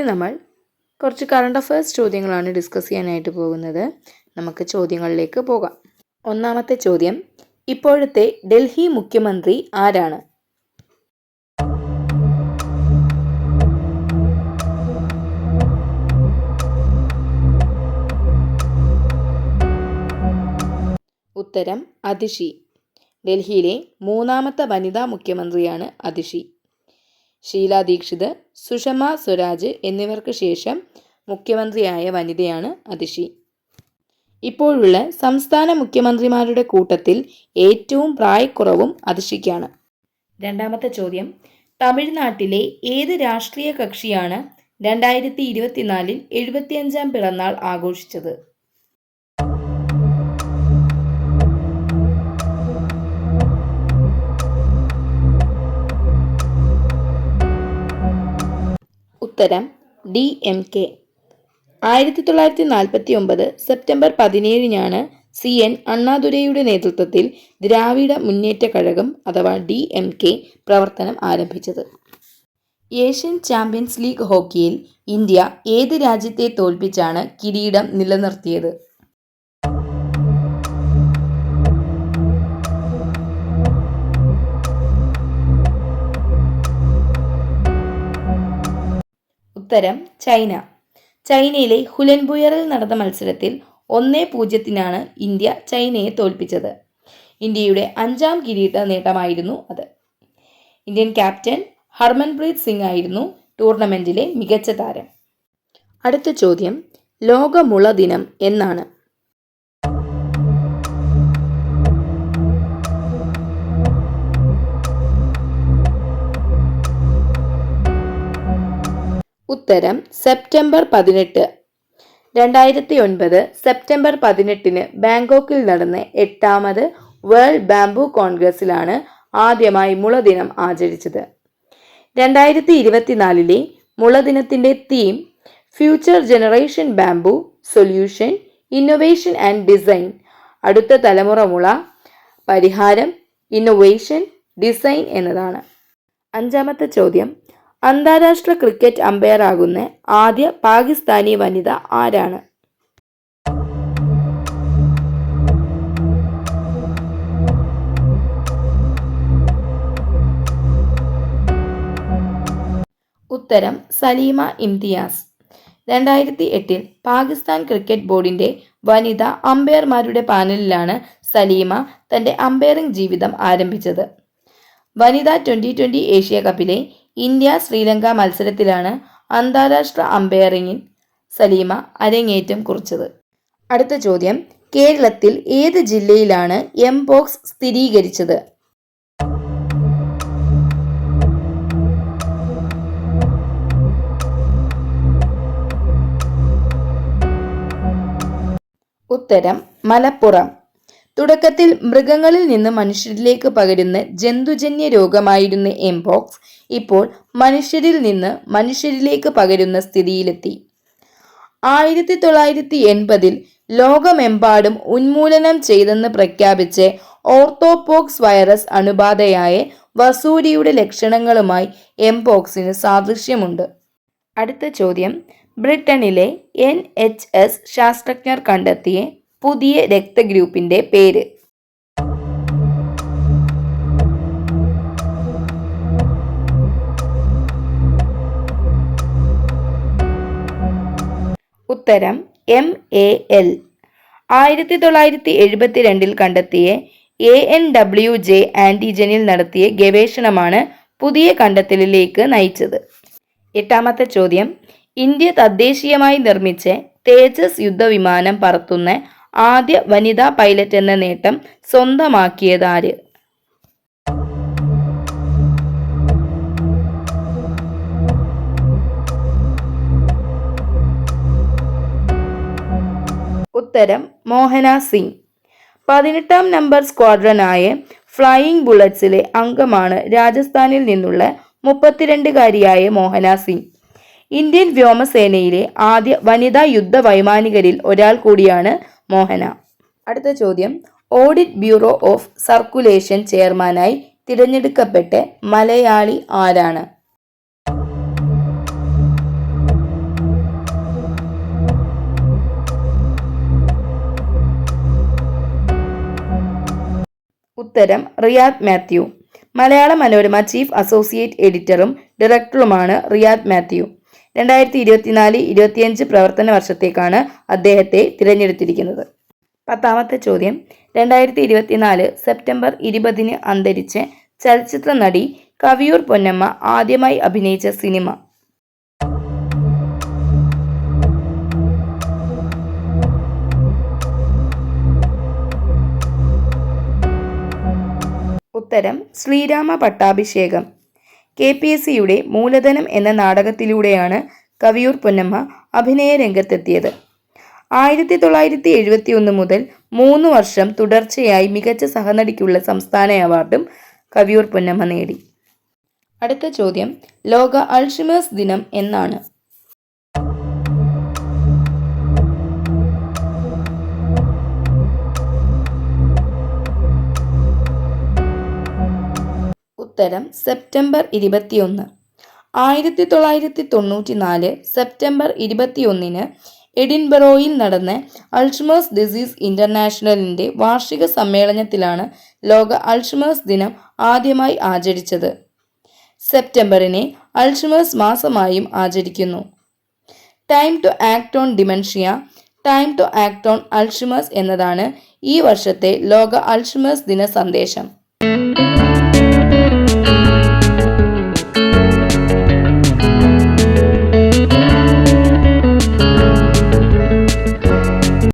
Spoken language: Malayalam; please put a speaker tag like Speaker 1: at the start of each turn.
Speaker 1: നമ്മൾ കുറച്ച് കറണ്ട് അഫയേഴ്സ് ചോദ്യങ്ങളാണ് ഡിസ്കസ് ചെയ്യാനായിട്ട് പോകുന്നത്. നമുക്ക് ചോദ്യങ്ങളിലേക്ക് പോകാം. ഒന്നാമത്തെ ചോദ്യം, ഇപ്പോഴത്തെ ഡൽഹി മുഖ്യമന്ത്രി ആരാണ്? ഉത്തരം അതിഷി. ഡൽഹിയിലെ മൂന്നാമത്തെ വനിതാ മുഖ്യമന്ത്രിയാണ് അതിഷി. ഷീല ദീക്ഷിത്, സുഷമ സ്വരാജ് എന്നിവർക്ക് ശേഷം മുഖ്യമന്ത്രിയായ വനിതയാണ് അതിഷി. ഇപ്പോഴുള്ള സംസ്ഥാന മുഖ്യമന്ത്രിമാരുടെ കൂട്ടത്തിൽ ഏറ്റവും പ്രായക്കുറവും അതിഷിക്കാണ്. രണ്ടാമത്തെ ചോദ്യം, തമിഴ്നാട്ടിലെ ഏത് രാഷ്ട്രീയ കക്ഷിയാണ് 2024 75-ാം പിറന്നാൾ ആഘോഷിച്ചത്? ഉത്തരം DMK. 1949 സെപ്റ്റംബർ 17-നാണ് CN അണ്ണാദുരൈയുടെ നേതൃത്വത്തിൽ ദ്രാവിഡ മുന്നേറ്റ കഴകം അഥവാ DMK പ്രവർത്തനം ആരംഭിച്ചത്. ഏഷ്യൻ ചാമ്പ്യൻസ് ലീഗ് ഹോക്കിയിൽ ഇന്ത്യ ഏത് രാജ്യത്തെ തോൽപ്പിച്ചാണ് കിരീടം നിലനിർത്തിയത്? ഉത്തരം ചൈന. ചൈനയിലെ ഹുലൻബുയറിൽ നടന്ന മത്സരത്തിൽ 1-0 ഇന്ത്യ ചൈനയെ തോൽപ്പിച്ചത്. ഇന്ത്യയുടെ 5ാം കിരീട നേട്ടമായിരുന്നു അത്. ഇന്ത്യൻ ക്യാപ്റ്റൻ ഹർമൻപ്രീത് സിംഗ് ആയിരുന്നു ടൂർണമെന്റിലെ മികച്ച താരം. അടുത്ത ചോദ്യം, ലോക മുള ദിനം എന്നാണ്? ഉത്തരം സെപ്റ്റംബർ 18. 2009 സെപ്റ്റംബർ 18 ബാങ്കോക്കിൽ നടന്ന 8ാമത് വേൾഡ് ബാംബു കോൺഗ്രസിലാണ് ആദ്യമായി മുളദിനം ആചരിച്ചത്. 2024 മുളദിനത്തിൻ്റെ theme future generation bamboo solution innovation and design, അടുത്ത തലമുറ മുള പരിഹാരം ഇന്നൊവേഷൻ ഡിസൈൻ എന്നതാണ്. അഞ്ചാമത്തെ ചോദ്യം, അന്താരാഷ്ട്ര ക്രിക്കറ്റ് അമ്പയർ ആകുന്ന ആദ്യ പാകിസ്ഥാനി വനിത ആരാണ്? ഉത്തരം സലീമ ഇംതിയാസ്. 2008 പാകിസ്ഥാൻ ക്രിക്കറ്റ് ബോർഡിന്റെ വനിതാ അമ്പയർമാരുടെ പാനലിലാണ് സലീമ തന്റെ അമ്പയറിംഗ് ജീവിതം ആരംഭിച്ചത്. വനിതാ 2020 ഏഷ്യ കപ്പിലെ ഇന്ത്യ ശ്രീലങ്ക മത്സരത്തിലാണ് അന്താരാഷ്ട്ര അമ്പയറിംഗിൽ സലീമ അരങ്ങേറ്റം കുറിച്ചത്. അടുത്ത ചോദ്യം, കേരളത്തിൽ ഏത് ജില്ലയിലാണ് എംപോക്സ് സ്ഥിരീകരിച്ചത്? ഉത്തരം മലപ്പുറം. തുടക്കത്തിൽ മൃഗങ്ങളിൽ നിന്ന് മനുഷ്യരിലേക്ക് പകരുന്ന ജന്തുജന്യ രോഗമായിരുന്ന എംപോക്സ് ഇപ്പോൾ മനുഷ്യരിൽ നിന്ന് മനുഷ്യരിലേക്ക് പകരുന്ന സ്ഥിതിയിലെത്തി. 1980 ലോകമെമ്പാടും ഉന്മൂലനം ചെയ്തെന്ന് പ്രഖ്യാപിച്ച് ഓർത്തോപോക്സ് വൈറസ് അണുബാധയായ വസൂരിയുടെ ലക്ഷണങ്ങളുമായി എംപോക്സിന് സാദൃശ്യമുണ്ട്. അടുത്ത ചോദ്യം, ബ്രിട്ടനിലെ NHS ശാസ്ത്രജ്ഞർ കണ്ടെത്തിയ പുതിയ രക്തഗ്രൂപ്പിന്റെ പേര്? ഉത്തരം MAL. 1972 കണ്ടെത്തിയ ANWJ ആന്റിജനിൽ നടത്തിയ ഗവേഷണമാണ് പുതിയ കണ്ടെത്തലിലേക്ക് നയിച്ചത്. എട്ടാമത്തെ ചോദ്യം, ഇന്ത്യ തദ്ദേശീയമായി നിർമ്മിച്ച തേജസ് യുദ്ധവിമാനം പറത്തുന്ന ആദ്യ വനിതാ പൈലറ്റ് എന്ന നേട്ടം സ്വന്തമാക്കിയതാര്? ഉത്തരം മോഹന സിംഗ്. 18ാം നമ്പർ സ്ക്വാഡ്രനായ ഫ്ലൈയിങ് ബുള്ളറ്റ്സിലെ അംഗമാണ് രാജസ്ഥാനിൽ നിന്നുള്ള 32-കാരിയായ മോഹന സിംഗ്. ഇന്ത്യൻ വ്യോമസേനയിലെ ആദ്യ വനിതാ യുദ്ധ വൈമാനികരിൽ ഒരാൾ കൂടിയാണ് മോഹന. അടുത്ത ചോദ്യം, ഓഡിറ്റ് ബ്യൂറോ ഓഫ് സർക്കുലേഷൻ ചെയർമാനായി തിരഞ്ഞെടുക്കപ്പെട്ട മലയാളി ആരാണ്? ഉത്തരം റിയാദ് മാത്യു. മലയാള മനോരമ ചീഫ് അസോസിയേറ്റ് എഡിറ്ററും ഡയറക്ടറുമാണ് റിയാദ് മാത്യു. 2024-25 പ്രവർത്തന വർഷത്തേക്കാണ് അദ്ദേഹത്തെ തിരഞ്ഞെടുത്തിരിക്കുന്നത്. 10ാമത്തെ ചോദ്യം, 2024 സെപ്റ്റംബർ 20 അന്തരിച്ച ചലച്ചിത്ര നടി കവിയൂർ പൊന്നമ്മ ആദ്യമായി അഭിനയിച്ച സിനിമ? ഉത്തരം ശ്രീരാമ പട്ടാഭിഷേകം. KPSCയുടെ മൂലധനം എന്ന നാടകത്തിലൂടെയാണ് കവിയൂർ പൊന്നമ്മ അഭിനയ രംഗത്തെത്തിയത്. 1971 മുതൽ 3 വർഷം തുടർച്ചയായി മികച്ച സഹനടിക്കുള്ള സംസ്ഥാന അവാർഡും കവിയൂർ പൊന്നമ്മ നേടി. അടുത്ത ചോദ്യം, ലോക അൾഷിമേഴ്സ് ദിനം എന്നാണ്? ഉത്തരം സെപ്റ്റംബർ 21. 1994 സെപ്റ്റംബർ 21 എഡിൻബറോയിൽ നടന്ന അൾഷിമേഴ്സ് ഡിസീസ് ഇന്റർനാഷണലിന്റെ വാർഷിക സമ്മേളനത്തിലാണ് ലോക അൾഷിമേഴ്സ് ദിനം ആദ്യമായി ആചരിച്ചത്. സെപ്റ്റംബറിനെ അൾഷിമേഴ്സ് മാസമായും ആചരിക്കുന്നു. Time to act on dementia, time to act on Alzheimer's എന്നതാണ് ഈ വർഷത്തെ ലോക അൾഷിമേഴ്സ് ദിന സന്ദേശം.